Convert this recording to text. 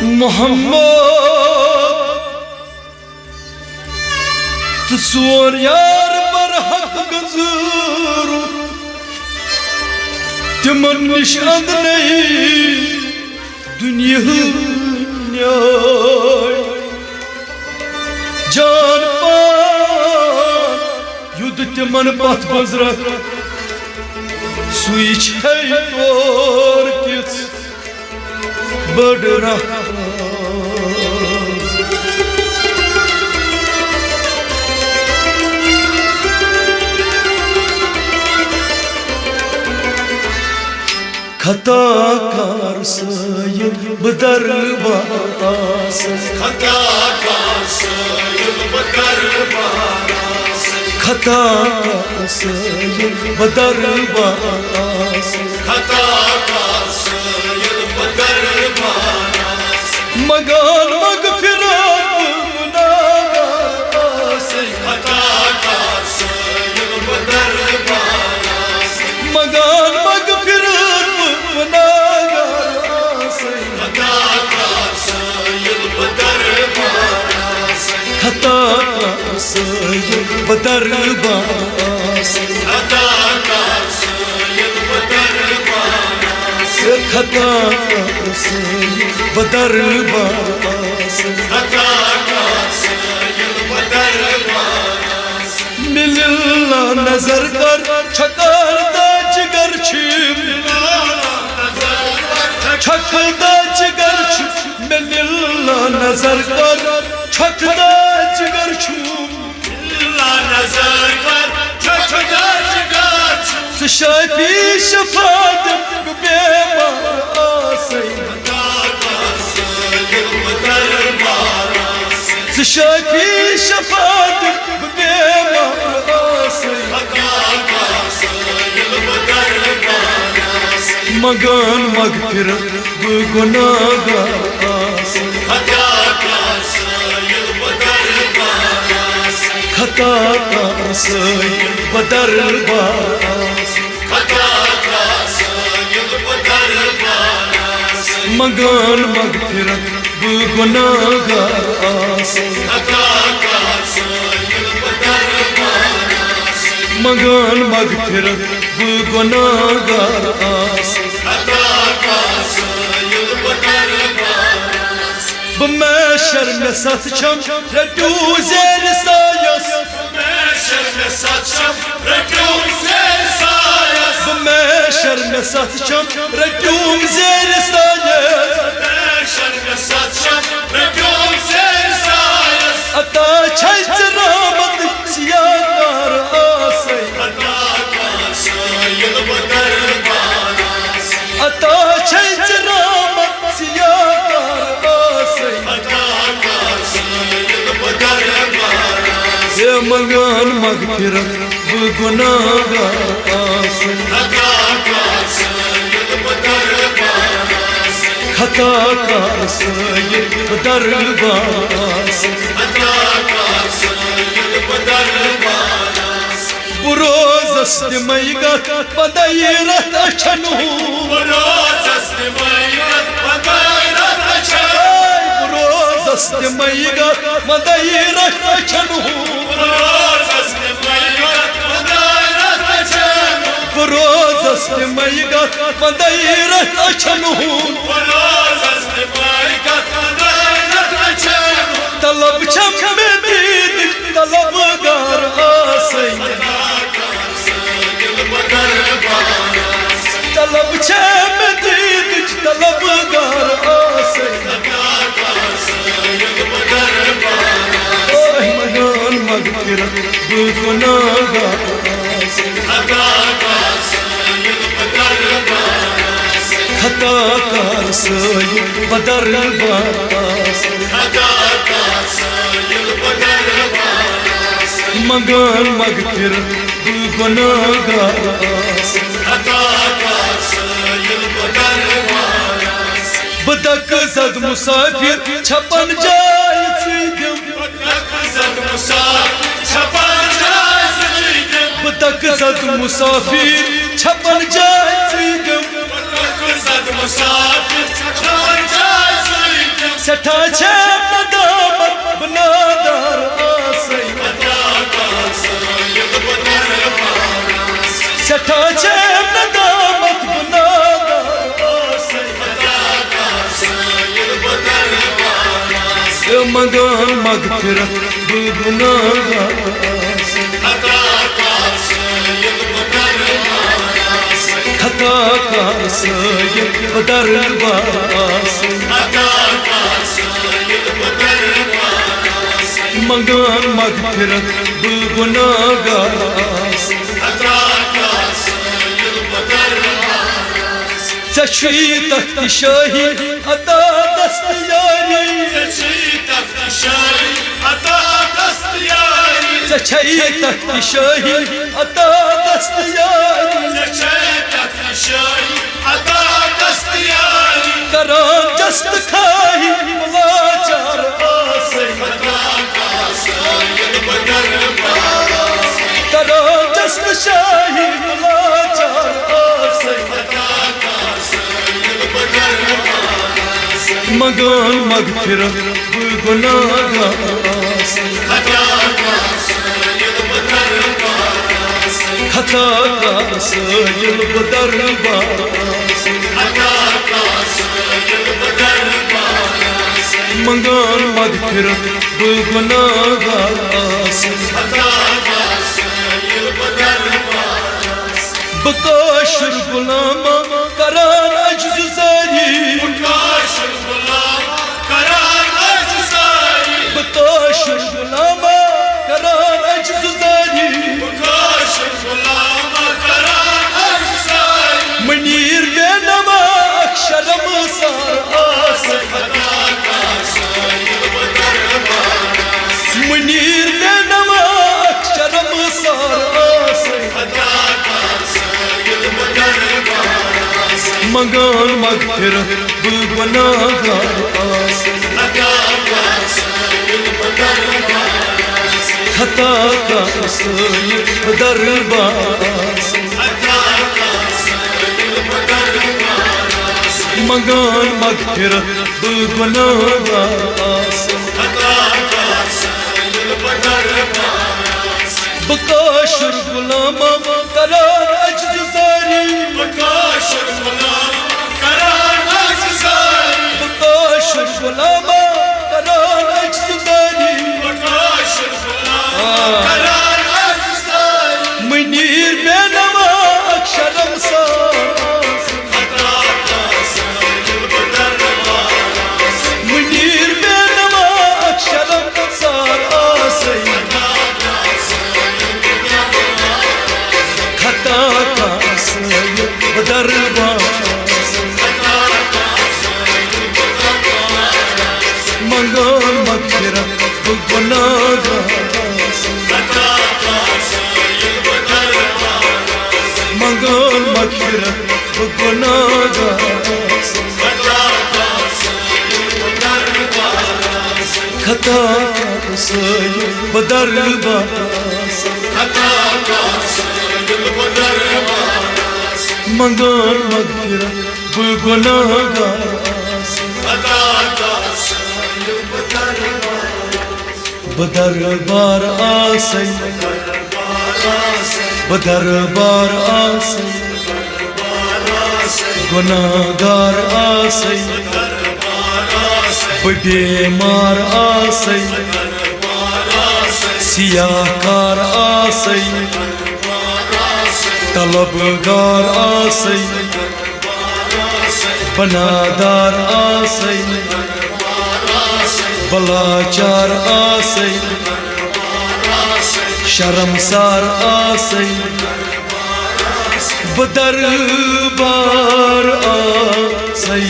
मोहम्मद सोर यार पर हक गजूर तिमन निश अंद नहीं दुनिया जान पान युद्ध तिमन पथ बजरा सुई तोर किस बड़ रहा खताकार सयद बदरबास खताकार सयद बदरबास खताकार सयद बदरबास खताकार सयद बदरबास मगान मगफिरत मुनागास खताकार सयद बदरबास मगान मगफिरत मुनागास खताकार सयद बदरबास खताकार सयद बदरबास खताकार सयद बदरबास खताकार सयद बदरबास खताकार सयद बदरबास मिलना नजर कर छकर दा जिगर छिम छकर दा जिगर छिम मिलना नजर कर छकर दा जिगर छिम मिलना नजर कर छकर दा जिगर छिम शफी शफात बेमास खताकार सयद बदरबास शफी शफात बेमास खताकार सयद बदरबास मगान मगफिरत गुनाहगास खताकार सयद बदरबास खताकार सयद बदरबास खताकार सयद बदरबास मगान मगफिरत गुनाहगास खताकार सयद बदरबास मगान मगफिरत गुनाहगास खताकार सयद बदरबास बमशर में सत छम रटू ज़ेर सायस बमशर में सत छम रटू ज़ेर सायस बमशर में सत छम रटू ज़ेर सायस बमशर में सत छम रटू ज़ेर सायस अता छज रहमत सियाकार आसे खताकार सयद बदरबास अता छज रहमत सियाकार आसे खताकार सयद बदरबास ये मगान मगफिरत गुनाहगास खताकार सयद बदरबास खताकार सयद बदरबास खताकार सयद बदरबास बुरोज़ मैगत पदैरत अछनु बुरोज़ मैगत पदैरत अछनु बुरोज़ मैगत पदैरत अछनु बुरोज़ मैगत पदैरत अछनु बुरोज़ मैगत पदैरत अछनु बुरोज़ मैगत पदैरत अछनु तलब छम में दीद तलबगार आसे खताकार सयद बदरबास तलब छम में दीद तलबगार आसे खताकार सयद बदरबास मगान मगफिरत गुनाहगास खताकार सयद बदरबास खताकार सयद बदरबास खताकार सयद बदरबास मगान मगफिरत गुनाहगास खताकार सयद बदरबास बदक जद मुसाफिर छपन जाय सीधम बदक जद मुसाफिर छपन जाय सीधम बदक जद मुसाफिर छपन जाय सीधम बदक जद मुसाफिर छपन जाय सीधम सठा छे नदामत बनादार आसई सठा छे नदामत बनादार आसई मंगान मगफिरत गुनाहगार खता का सय्यद दरबार मंगान मगफिरत गुनाहगार सची तख्त शाही अता दस्तयारी सची तख्त शाही अता दस्तयारी करान जस्त खाही मुलाचार आसई करान जस्त शाही मुलाचार आसई मंगान मगफिरत गुनाहगार खता का सय्यद दरबार मंगान मगफिरत गुनाहगार बकाशुर गुलामा करान अज्ज जारी बकाशुर गुलामा करान अज्ज जारी मनीर बेनमा अक्षरम सार आसई मनीर बेनमा अक्षरम सार आसई मंगान मगफिरत गुनाहगार खता का सय्यद दरबार मंगान मगफिरत गुनाहगार बकाशुर गुलामा करान अज्ज जारी बकाशुर गुलामा करान अज्ज जारी मनीर बेनमा अक्षरम सार मनीर बेनमा अक्षरम सार आसई खता का सय्यद दरबार मंगान मगफिरत गुनाहगार मंगान मगफिरत गुनाहगार खता का सय्यद दरबार मंगान मगफिरत गुनाहगार बदरबार आसई बदरबार आसई गुनाहगार आसई बेमार आसई सियाकार आसई तलबगार आसई बनादार आसई बलाचार आसई शर्मसार आसई बदरबार आसई